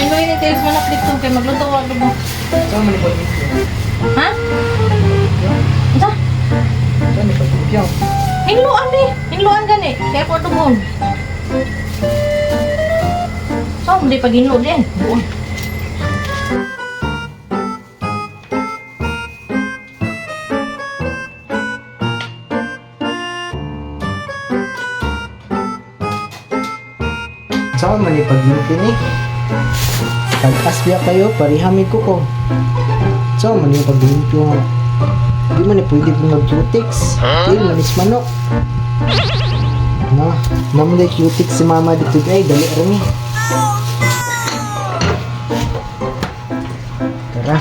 Hinloy ni Tales mo na plito kay magluto wa mo. Saan man ipag limpyo? Ha? Unsa? Saan ipag limpyo? Hinluan di. Hinluan gani. Kaya po dubon. So, hindi pag hinlo din. Buon. Saan man ipag limpyo ni? Pag-asbiya kayo, parihami ko ko. Saan man ipag limpyo nga? Di man pwede pong mag-cutics. Di man is manok. Naman cutics si mama dito ay dali rin eh. Tara.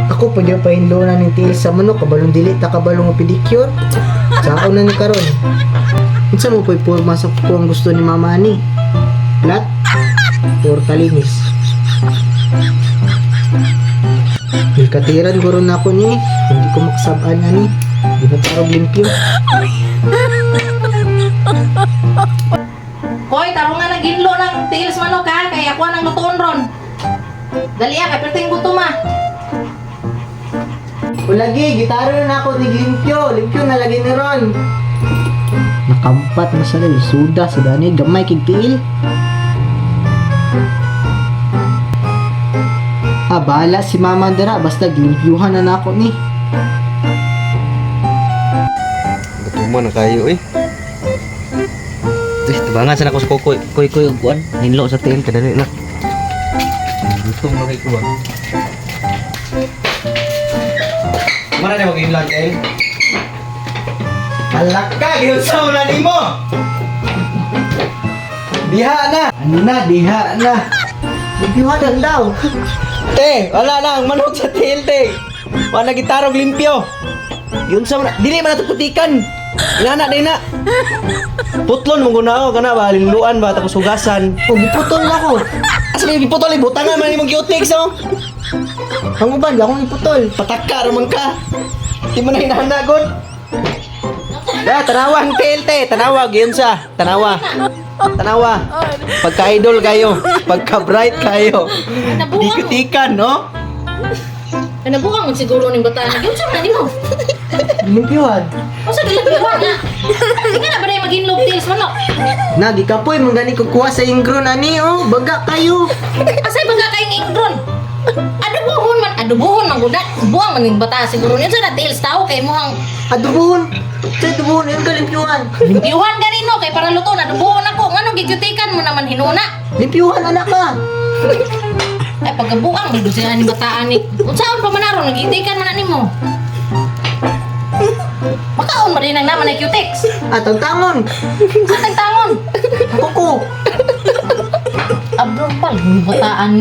Ako pag yung pahinlo na ng tiil sa manok, kabalong dili ta kabalong pedicure. Sao na ni karon. Unsa mo po'y porma sa ko ang gusto ni mama ni? Flat or talinis? Katiran guro na ako ni. Hindi ko makasabaan na ni. Di na tarog limpyo. Koy, tarong nga nag-hinlo ng Tales manok ha. Kaya ako nang lutoon ron. Dali kay perting gutom ah. Ulagi, gitaro na ako ni limpyo. Limpyo na lagi ni ron. Nakampat na sa rin. Suda sa dani. Gamay kigtiil. Bahala si mama dara. Basta glimpyuhan na ako ni. Gutuman na kayo eh. Tabangan sana ako sa koy uguan. Hinlo sa tail kadali na. Gutom na kay kuwan. Mana na mag-inlag tail? Alak ka! Ginusaw na ni mo! Diha na! Ano na? Diha na! Limpyuhan na daw! Te, wala lang manok sa tail te. Wala gitarog limpyo. Yun sa dili man nato putikan. Inana din na. Putlon mo guna ako kana ba linluan ba tapos hugasan. Oh, giputol na ako! Asa may giputol butangan man imong cutics oh. Ang uban, akong iputol! Pataka raman ka. Di mo na hinahanagon. Tanawa ang tail te, tanawa yun sa. Tanawa. Tanawa. Pagka-idol kayo, pagka-bright kayo. Dikitikan, no? Nabuang mo siguro ning bata na. Yung sa nimo. Limpyuhan! O sa gilapiyuhan na. Tingnan na ba na yung mag-hinlo Tales manok? Nagi ka po, mangani kukuha sa ingron ani oh! Baga kayo! Asay ba ka kayong ingron? Adubuhon man gudat. Buang man yung bata siguro niyo sa Tales tao kay mo hang Adubuhon! Sa adubuhon, yun ka limpyuhan! limpyuhan ganino kay para luto na adubuhon ako. Ngano gigutikan mo naman hinuna? Limpyuhan anak ka! Ay pagkabuang mo siya ni bataan ni. Unsaon pa man aron nagitikan man nimo? Makaon man din ang naman ay cutics. At ang tamon! Atang tangon. Kuko! Abnormal bataan.